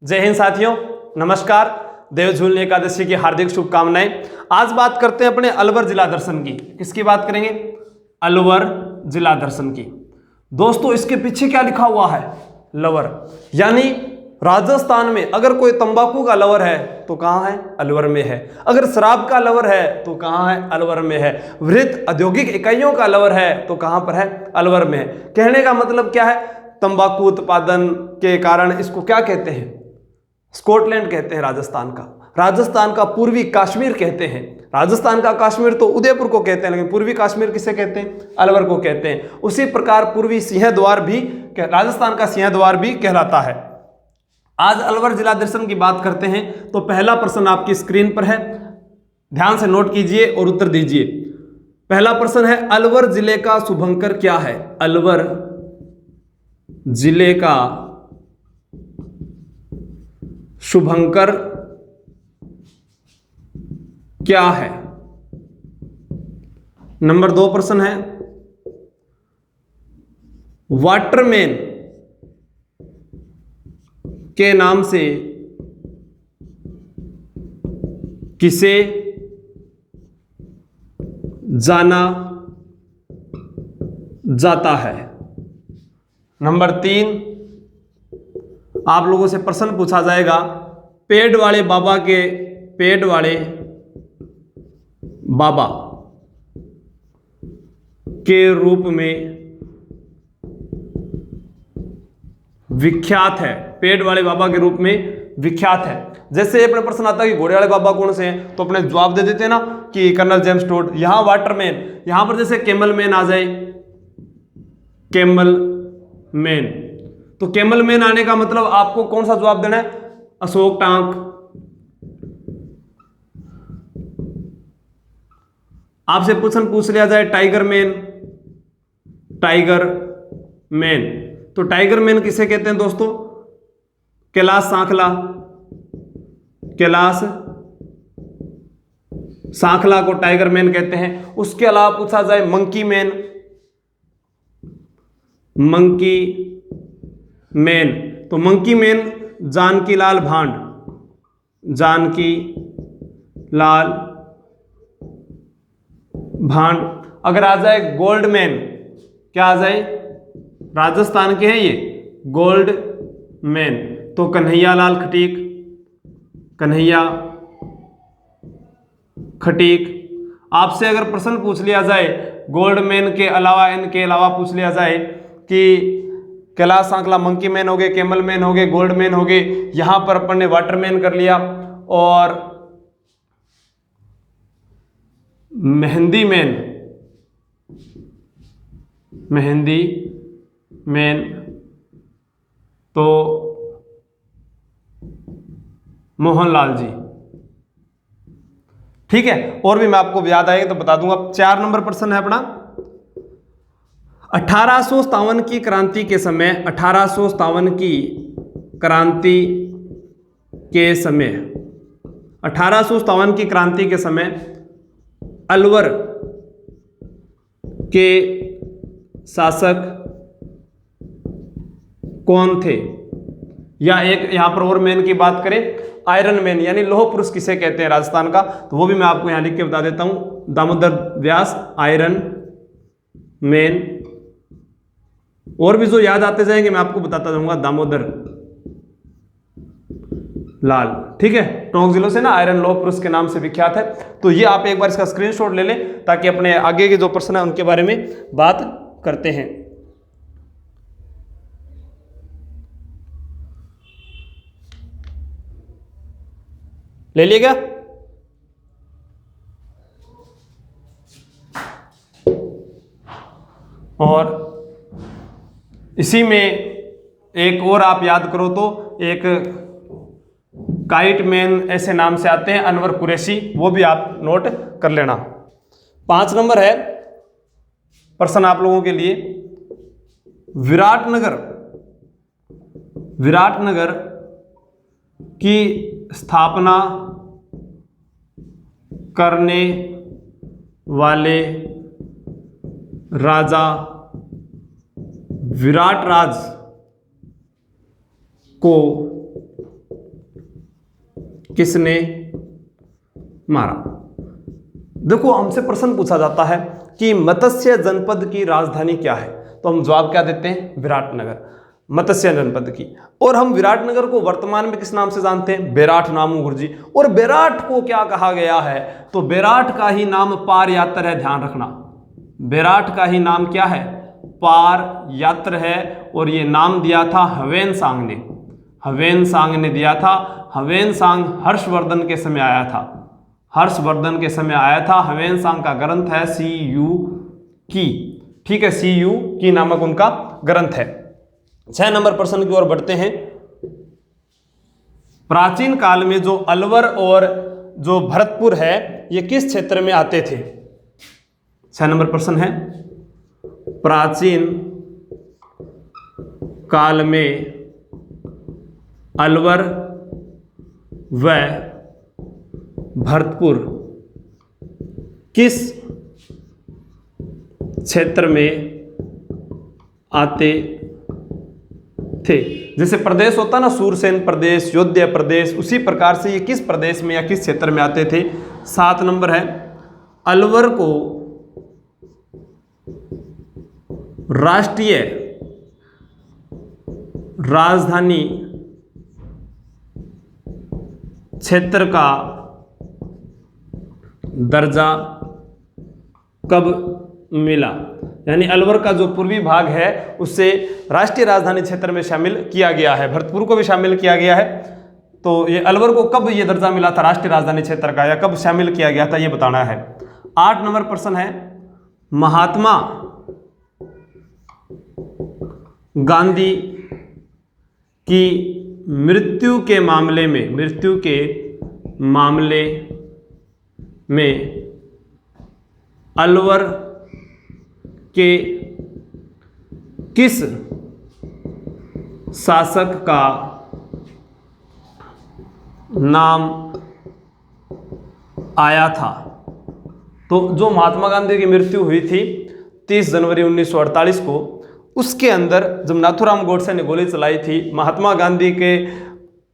जय हिंद साथियों, नमस्कार। देवझूलनी एकादशी की हार्दिक शुभकामनाएं। आज बात करते हैं अपने अलवर जिला दर्शन की। किसकी बात करेंगे? अलवर जिला दर्शन की। दोस्तों, इसके पीछे क्या लिखा हुआ है? लवर। यानी राजस्थान में अगर कोई तंबाकू का लवर है तो कहाँ है? अलवर में है। अगर शराब का लवर है तो कहाँ है? अलवर में है। वृहत औद्योगिक इकाइयों का लवर है तो कहाँ पर है? अलवर में है। कहने का मतलब क्या है? तंबाकू उत्पादन के कारण इसको क्या कहते हैं? स्कॉटलैंड कहते हैं राजस्थान का। राजस्थान का पूर्वी कश्मीर कहते हैं। राजस्थान का कश्मीर तो उदयपुर को कहते हैं, लेकिन पूर्वी कश्मीर किसे कहते हैं? अलवर को कहते हैं। उसी प्रकार पूर्वी सिंहद्वार भी राजस्थान का सिंहद्वार भी कहलाता है। आज अलवर जिला दर्शन की बात करते हैं तो पहला प्रश्न आपकी स्क्रीन पर है, ध्यान से नोट कीजिए और उत्तर दीजिए। पहला प्रश्न है, अलवर जिले का शुभंकर क्या है? अलवर जिले का शुभंकर क्या है? नंबर 2 प्रश्न है, वाटरमैन के नाम से किसे जाना जाता है? नंबर 3, आप लोगों से प्रश्न पूछा जाएगा, पेड़ वाले बाबा के रूप में विख्यात है। पेड़ वाले बाबा के रूप में विख्यात है। जैसे अपने प्रश्न आता है कि घोड़े वाले बाबा कौन से हैं, तो अपने जवाब दे देते हैं ना कि कर्नल जेम्स टोड। यहां वाटरमैन, यहां पर जैसे कैमल मैन आ जाए, कैमल मैन, तो कैमल मैन आने का मतलब आपको कौन सा जवाब देना है? अशोक टांक। आपसे प्रश्न पूछ लिया जाए टाइगर मैन, तो टाइगर मैन किसे कहते हैं दोस्तों? कैलाश सांखला को टाइगर मैन कहते हैं। उसके अलावा पूछा जाए मंकी मैन, तो मंकी मैन जानकी लाल भांड। अगर आ जाए गोल्ड मैन, क्या आ जाए? राजस्थान के हैं ये गोल्ड मैन, तो कन्हैया खटीक। आपसे अगर प्रश्न पूछ लिया जाए गोल्ड मैन के अलावा, इनके अलावा पूछ लिया जाए कि कैलाश सांखला मंकी मैन हो गए, कैमल मैन हो गए, गोल्ड मैन हो गए, यहां पर अपन ने वाटर मैन कर लिया, और मेहंदी मैन तो मोहनलाल जी। ठीक है, और भी मैं आपको याद आएगा तो बता दूंगा। 4 नंबर प्रश्न है अपना, 1857 की क्रांति के समय, 1857 की क्रांति के समय अलवर के शासक कौन थे? या एक यहां पर और मैन की बात करें, आयरन मैन यानी लौह पुरुष किसे कहते हैं राजस्थान का, तो वो भी मैं आपको यहां लिख के बता देता हूं। दामोदर व्यास, आयरन मैन। और भी जो याद आते जाएंगे मैं आपको बताता जाऊंगा। दामोदर लाल, ठीक है, टोंक जिलों से ना आयरन लौह पुरुष के नाम से विख्यात है। तो ये आप एक बार इसका स्क्रीनशॉट ले लें ताकि अपने आगे के जो प्रश्न है उनके बारे में बात करते हैं। ले लिएगा? और इसी में एक और आप याद करो तो एक काइट मैन ऐसे नाम से आते हैं, अनवर कुरैशी, वो भी आप नोट कर लेना। 5 नंबर है प्रश्न आप लोगों के लिए, विराटनगर की स्थापना करने वाले राजा विराट राज को किसने मारा? देखो हमसे प्रश्न पूछा जाता है कि मत्स्य जनपद की राजधानी क्या है, तो हम जवाब क्या देते हैं? विराटनगर, मत्स्य जनपद की। और हम विराटनगर को वर्तमान में किस नाम से जानते हैं? बेराट नामू गुर्जी। और बेराट को क्या कहा गया है? तो बेराट का ही नाम पार यात्र है, ध्यान रखना। बेराट का ही नाम क्या है? पार यात्र है। और ये नाम दिया था ह्वेनसांग ने, ह्वेनसांग ने दिया था। ह्वेनसांग हर्षवर्धन के समय आया था, हर्षवर्धन के समय आया था। ह्वेनसांग का ग्रंथ है सी यू की, ठीक है, सी यू की नामक उनका ग्रंथ है। 6 नंबर प्रश्न की ओर बढ़ते हैं। प्राचीन काल में जो अलवर और जो भरतपुर है ये किस क्षेत्र में आते थे? 6 नंबर प्रश्न है, प्राचीन काल में अलवर व भरतपुर किस क्षेत्र में आते थे? जैसे प्रदेश होता ना, सूरसेन प्रदेश, योध्या प्रदेश, उसी प्रकार से ये किस प्रदेश में या किस क्षेत्र में आते थे? 7 नंबर है, अलवर को राष्ट्रीय राजधानी क्षेत्र का दर्जा कब मिला? यानी अलवर का जो पूर्वी भाग है उससे राष्ट्रीय राजधानी क्षेत्र में शामिल किया गया है, भरतपुर को भी शामिल किया गया है। तो ये अलवर को कब ये दर्जा मिला था राष्ट्रीय राजधानी क्षेत्र का, या कब शामिल किया गया था, ये बताना है। 8 नंबर प्रश्न है, महात्मा गांधी की मृत्यु के मामले में अलवर के किस शासक का नाम आया था? तो जो महात्मा गांधी की मृत्यु हुई थी 30 जनवरी 1948 को, उसके अंदर जब नाथूराम गोडसे ने गोली चलाई थी, महात्मा गांधी के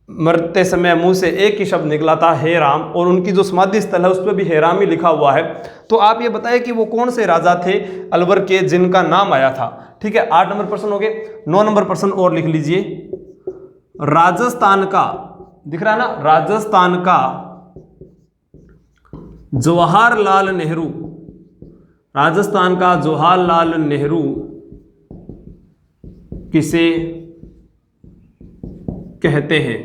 मरते समय मुंह से एक ही शब्द निकला था, हे राम, और उनकी जो समाधि स्थल है उस पर भी हे राम ही लिखा हुआ है। तो आप ये बताइए कि वो कौन से राजा थे अलवर के जिनका नाम आया था? ठीक है, 8 नंबर प्रश्न हो गए। 9 नंबर प्रश्न और लिख लीजिए। राजस्थान का, दिख रहा है ना, राजस्थान का जवाहरलाल नेहरू, राजस्थान का जवाहरलाल नेहरू किसे कहते हैं?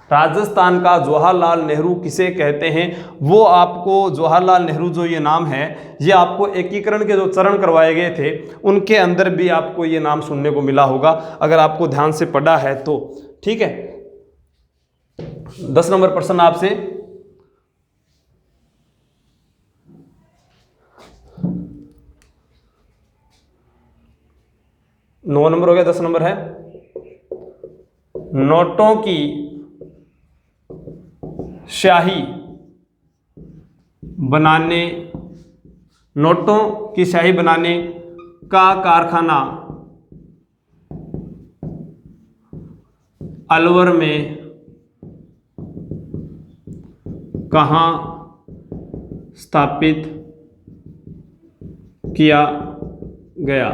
राजस्थान का जवाहरलाल नेहरू किसे कहते हैं? वो आपको जवाहरलाल नेहरू जो ये नाम है, ये आपको एकीकरण के जो चरण करवाए गए थे उनके अंदर भी आपको ये नाम सुनने को मिला होगा, अगर आपको ध्यान से पढ़ा है तो। ठीक है, 10 नंबर प्रश्न आपसे, नौ नंबर हो गया, 10 नंबर है, नोटों की स्याही बनाने, नोटों की स्याही बनाने का कारखाना अलवर में कहाँ स्थापित किया गया?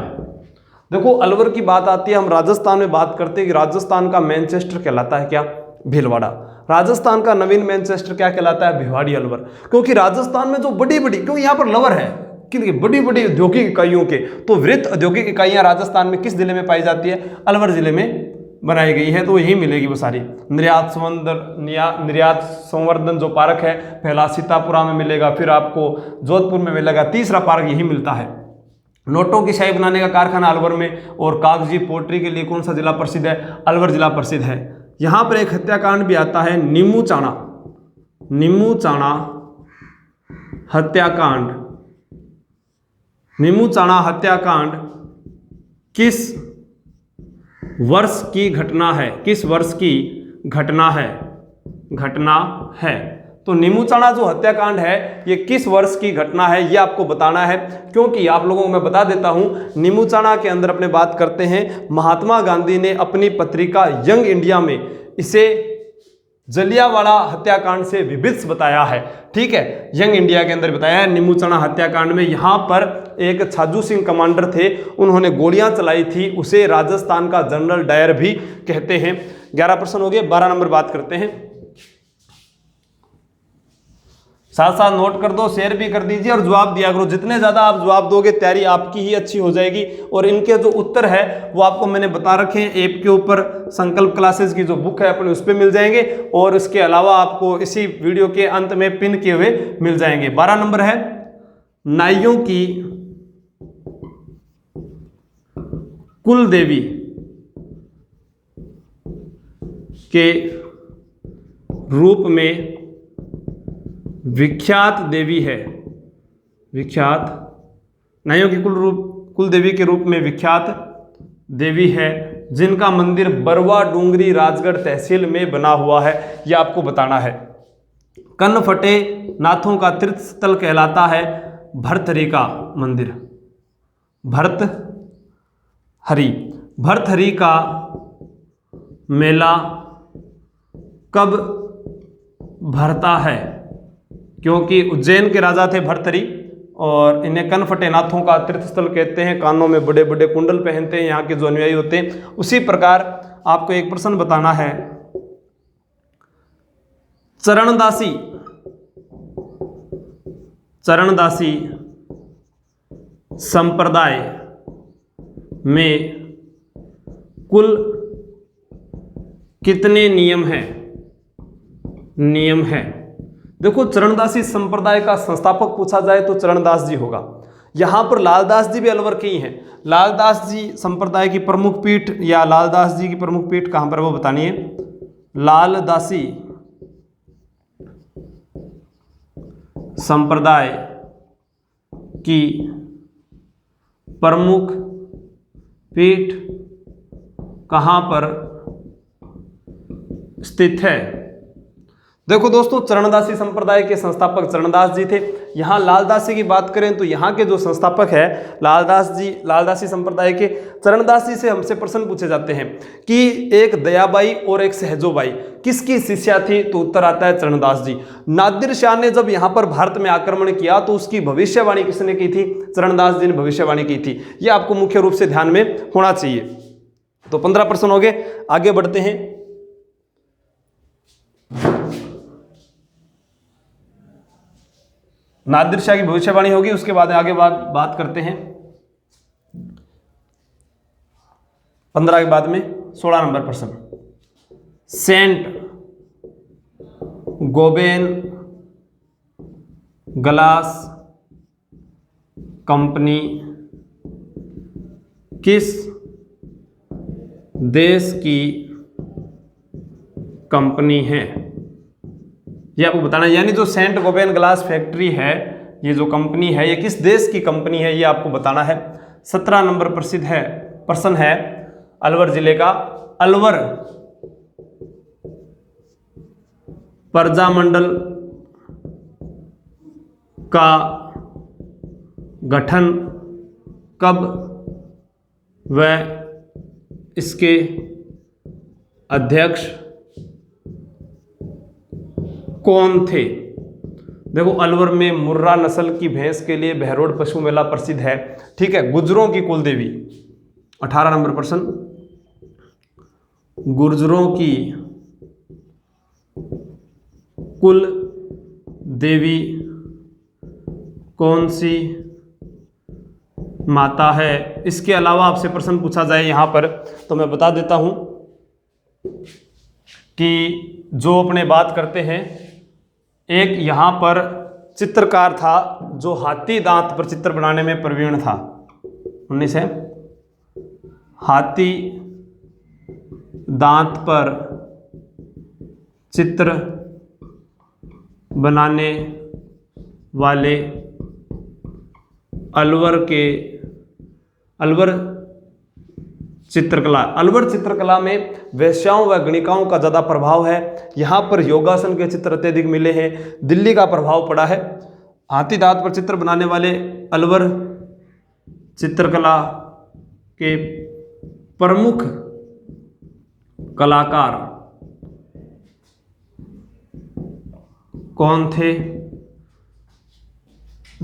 देखो अलवर की बात आती है, हम राजस्थान में बात करते हैं कि राजस्थान का मैनचेस्टर कहलाता है क्या? भीलवाड़ा। राजस्थान का नवीन मैनचेस्टर क्या कहलाता है? भिवाड़ी अलवर। क्योंकि राजस्थान में जो बड़ी बड़ी, क्योंकि यहाँ पर लवर है कि बड़ी बड़ी औद्योगिक इकाइयों के, तो वृहत औद्योगिक इकाइयां राजस्थान में किस जिले में पाई जाती है? अलवर जिले में बनाई गई है, तो यही मिलेगी वो सारी। निर्यात संवर्धन जो पार्क है पहला सीतापुरा में मिलेगा, फिर आपको जोधपुर में मिलेगा, तीसरा पार्क यही मिलता है। नोटों की स्याही बनाने का कारखाना अलवर में, और कागजी पोट्री के लिए कौन सा जिला प्रसिद्ध है? अलवर जिला प्रसिद्ध है। यहाँ पर एक हत्याकांड भी आता है, नीमूचाणा, नीमूचाणा हत्याकांड। नीमूचाणा हत्याकांड किस वर्ष की घटना है? किस वर्ष की घटना है? घटना है। तो नीमूचाणा जो हत्याकांड है ये किस वर्ष की घटना है, ये आपको बताना है। क्योंकि आप लोगों को मैं बता देता हूं, नीमूचाणा के अंदर अपने बात करते हैं, महात्मा गांधी ने अपनी पत्रिका यंग इंडिया में इसे जलियांवाला हत्याकांड से विभिन्न बताया है। ठीक है, यंग इंडिया के अंदर बताया है। नीमूचना हत्याकांड में यहाँ पर एक छाजू सिंह कमांडर थे, उन्होंने गोलियां चलाई थी, उसे राजस्थान का जनरल डायर भी कहते हैं। 11 प्रश्न हो गए। 12 नंबर बात करते हैं। साथ साथ नोट कर दो, शेयर भी कर दीजिए और जवाब दिया करो। जितने ज्यादा आप जवाब दोगे तैयारी आपकी ही अच्छी हो जाएगी। और इनके जो उत्तर है वो आपको मैंने बता रखे हैं, ऐप के ऊपर संकल्प क्लासेस की जो बुक है अपने उस पर मिल जाएंगे, और इसके अलावा आपको इसी वीडियो के अंत में पिन किए हुए मिल जाएंगे। 12 नंबर है, नाइयों की कुल देवी के रूप में विख्यात देवी है। विख्यात नाइयों की कुल देवी के रूप में विख्यात देवी है, जिनका मंदिर बरवा डूंगरी राजगढ़ तहसील में बना हुआ है। यह आपको बताना है। कन्न फटे नाथों का तीर्थ स्थल कहलाता है भर्तहरि का मंदिर। भर्तहरि का मेला कब भरता है? क्योंकि उज्जैन के राजा थे भर्तहरि, और इन्हें कनफटे नाथों का तीर्थ स्थल कहते हैं। कानों में बड़े बड़े कुंडल पहनते हैं यहाँ के जो अनुयायी होते हैं। उसी प्रकार आपको एक प्रश्न बताना है, चरणदासी संप्रदाय में कुल कितने नियम हैं? देखो, चरणदासी संप्रदाय का संस्थापक पूछा जाए तो चरणदास जी होगा। यहां पर लालदास जी भी अलवर के ही हैं। लालदास जी संप्रदाय की प्रमुख पीठ, या लालदास जी की प्रमुख पीठ कहां पर वो बतानी है। लालदासी संप्रदाय की प्रमुख पीठ कहां पर स्थित है? देखो दोस्तों, चरणदासी संप्रदाय के संस्थापक चरणदास जी थे। यहाँ लालदासी की बात करें तो यहाँ के जो संस्थापक है लालदास जी, लालदासी संप्रदाय के। चरणदास जी से हमसे प्रश्न पूछे जाते हैं कि एक दयाबाई और एक सहजोबाई किसकी शिष्या थी, तो उत्तर आता है चरणदास जी। नादिर शाह ने जब यहाँ पर भारत में आक्रमण किया तो उसकी भविष्यवाणी किसने की थी? चरणदास जी ने भविष्यवाणी की थी। यह आपको मुख्य रूप से ध्यान में होना चाहिए। तो 15 प्रश्न हो गए। आगे बढ़ते हैं। नादिर शाह की भविष्यवाणी होगी, उसके बाद आगे बात करते हैं 15 के बाद में 16 नंबर प्रश्न। सेंट गोबेन ग्लास कंपनी किस देश की कंपनी है? ये आपको बताना है। यानी जो सेंट गोबेन ग्लास फैक्ट्री है, ये जो कंपनी है, ये किस देश की कंपनी है, ये आपको बताना है। 17 नंबर प्रश्न है अलवर जिले का। अलवर प्रजामंडल का गठन कब व इसके अध्यक्ष कौन थे? देखो, अलवर में मुर्रा नस्ल की भैंस के लिए बहरोड पशु मेला प्रसिद्ध है। ठीक है, गुर्जरों की कुल देवी। 18 नंबर प्रश्न, गुर्जरों की कुल देवी कौन सी माता है? इसके अलावा आपसे प्रश्न पूछा जाए यहाँ पर तो मैं बता देता हूं कि जो अपने बात करते हैं, एक यहाँ पर चित्रकार था जो हाथी दांत पर चित्र बनाने में प्रवीण था। 19 है, हाथी दांत पर चित्र बनाने वाले अलवर चित्रकला में वैश्याओं व गणिकाओं का ज़्यादा प्रभाव है। यहाँ पर योगासन के चित्र अत्यधिक मिले हैं। दिल्ली का प्रभाव पड़ा है। हाथी दांत पर चित्र बनाने वाले अलवर चित्रकला के प्रमुख कलाकार कौन थे?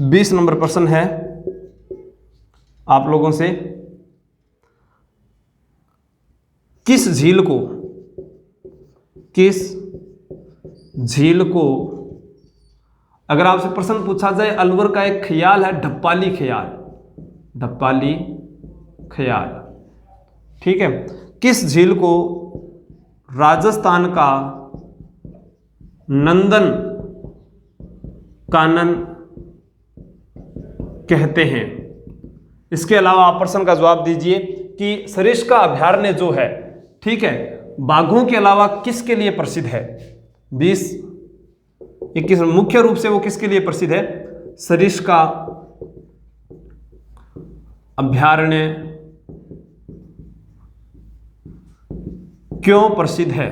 20 नंबर प्रश्न है आप लोगों से, किस झील को अगर आपसे प्रश्न पूछा जाए, अलवर का एक ख्याल है ढप्पाली ख्याल, ठीक है, किस झील को राजस्थान का नंदन कानन कहते हैं? इसके अलावा आप प्रश्न का जवाब दीजिए कि सरिस्का अभयारण्य जो है, ठीक है, बाघों के अलावा किसके लिए प्रसिद्ध है? 20-21 मुख्य रूप से वो किसके लिए प्रसिद्ध है? सरिस्का अभयारण्य क्यों प्रसिद्ध है?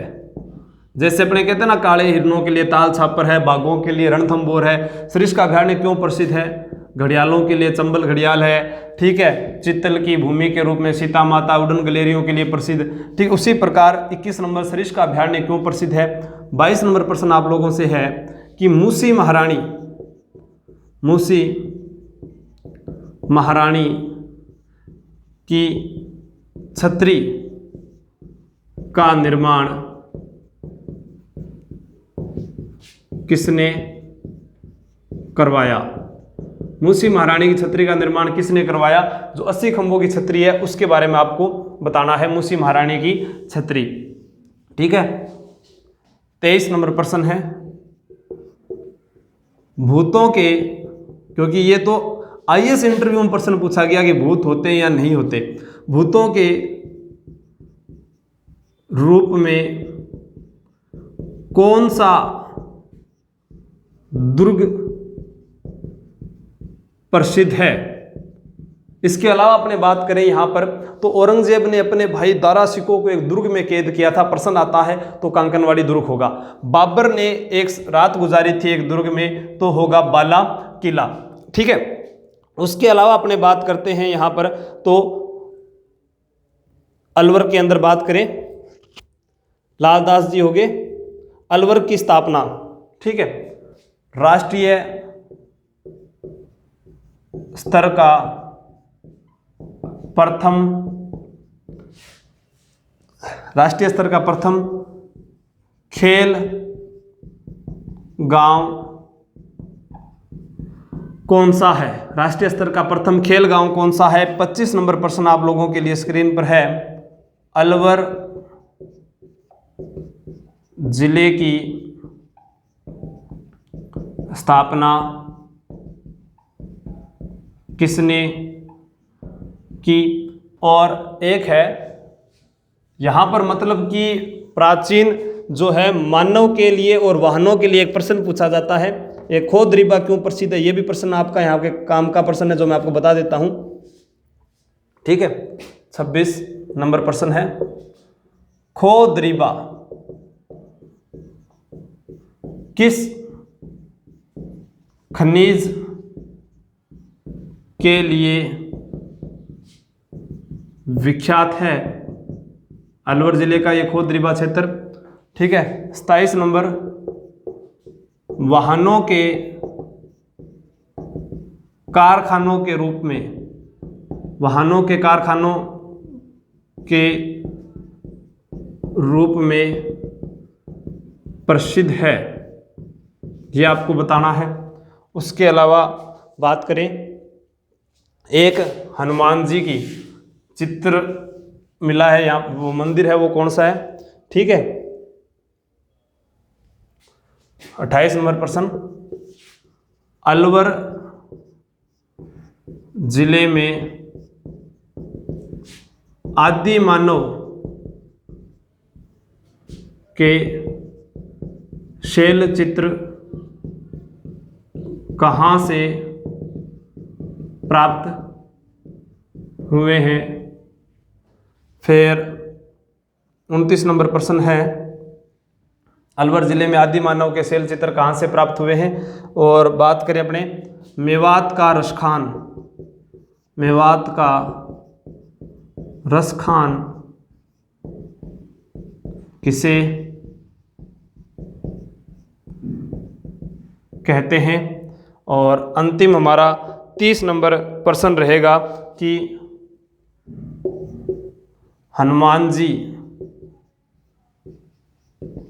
जैसे अपने कहते हैं ना, काले हिरणों के लिए ताल छापर है, बाघों के लिए रणथंबोर है। सरिस्का अभयारण्य क्यों प्रसिद्ध है? घड़ियालों के लिए चंबल घड़ियाल है, ठीक है, चित्तल की भूमि के रूप में सीता माता, उड़न गलेरियों के लिए प्रसिद्ध, ठीक। उसी प्रकार 21 नंबर सरिस्का अभयारण्य क्यों प्रसिद्ध है? 22 नंबर प्रश्न आप लोगों से है कि मूसी महारानी की छतरी का निर्माण किसने करवाया? मूसी महारानी की छतरी का निर्माण किसने करवाया? जो 80 खंभों की छतरी है उसके बारे में आपको बताना है, मूसी महारानी की छतरी, ठीक है। 23 नंबर प्रश्न है भूतों के, क्योंकि ये तो आईएएस इंटरव्यू में प्रश्न पूछा गया कि भूत होते हैं या नहीं होते, भूतों के रूप में कौन सा दुर्ग प्रसिद्ध है? इसके अलावा अपने बात करें यहां पर तो औरंगजेब ने अपने भाई दारा शिकोह को एक दुर्ग में कैद किया था, प्रश्न आता है तो कांकनवाड़ी दुर्ग होगा। बाबर ने एक रात गुजारी थी एक दुर्ग में तो होगा बाला किला, ठीक है। उसके अलावा अपने बात करते हैं यहां पर तो अलवर के अंदर बात करें, लालदास जी हो गए, अलवर की स्थापना, ठीक है, राष्ट्रीय स्तर का प्रथम खेल गांव कौन सा है? राष्ट्रीय स्तर का प्रथम खेल गांव कौन सा है? 25 नंबर प्रश्न आप लोगों के लिए स्क्रीन पर है, अलवर जिले की स्थापना किसने की? और एक है यहां पर मतलब कि प्राचीन जो है मानव के लिए और वाहनों के लिए एक प्रश्न पूछा जाता है, एक खोद रीबा क्यों प्रसिद्ध है? ये भी प्रश्न आपका यहाँ के काम का प्रश्न है जो मैं आपको बता देता हूं, ठीक है। 26 नंबर प्रश्न है खोद रीबा किस खनिज के लिए विख्यात है? अलवर जिले का ये खोद रीबा क्षेत्र, ठीक है। 27 नंबर वाहनों के कारखानों के रूप में, वाहनों के कारखानों के रूप में प्रसिद्ध है, ये आपको बताना है। उसके अलावा बात करें एक हनुमान जी की चित्र मिला है यहाँ, वो मंदिर है वो कौन सा है, ठीक है। 28 नंबर प्रश्न अलवर जिले में आदि मानव के शैल चित्र कहाँ से प्राप्त हुए हैं? फिर 29 नंबर प्रश्न है अलवर जिले में आदि मानव के शैल चित्र कहाँ से प्राप्त हुए हैं? और बात करें अपने मेवात का रसखान किसे कहते हैं। और अंतिम हमारा 30 नंबर प्रश्न रहेगा कि हनुमान जी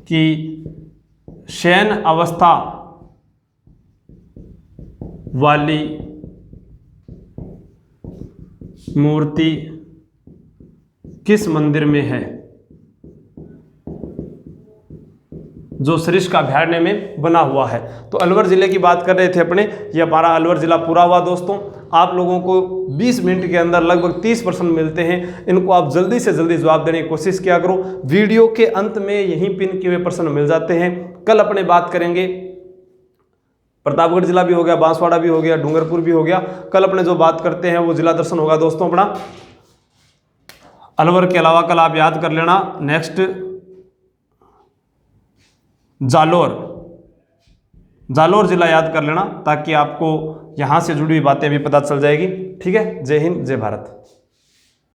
की शयन अवस्था वाली मूर्ति किस मंदिर में है? जो सरिस्का अभयारण्य में बना हुआ है। तो अलवर ज़िले की बात कर रहे थे अपने, ये हमारा अलवर ज़िला पूरा हुआ दोस्तों। आप लोगों को 20 मिनट के अंदर लगभग 30 प्रश्न मिलते हैं, इनको आप जल्दी से जल्दी जवाब देने की कोशिश किया करो। वीडियो के अंत में यहीं पिन किए हुए प्रश्न मिल जाते हैं। कल अपने बात करेंगे, प्रतापगढ़ जिला भी हो गया, बांसवाड़ा भी हो गया, डूंगरपुर भी हो गया। कल अपने जो बात करते हैं वो जिला दर्शन होगा दोस्तों अपना। अलवर के अलावा कल आप याद कर लेना नेक्स्ट जालोर जिला याद कर लेना, ताकि आपको यहाँ से जुड़ी हुई बातें भी पता चल जाएगी। ठीक है, जय हिंद, जय भारत।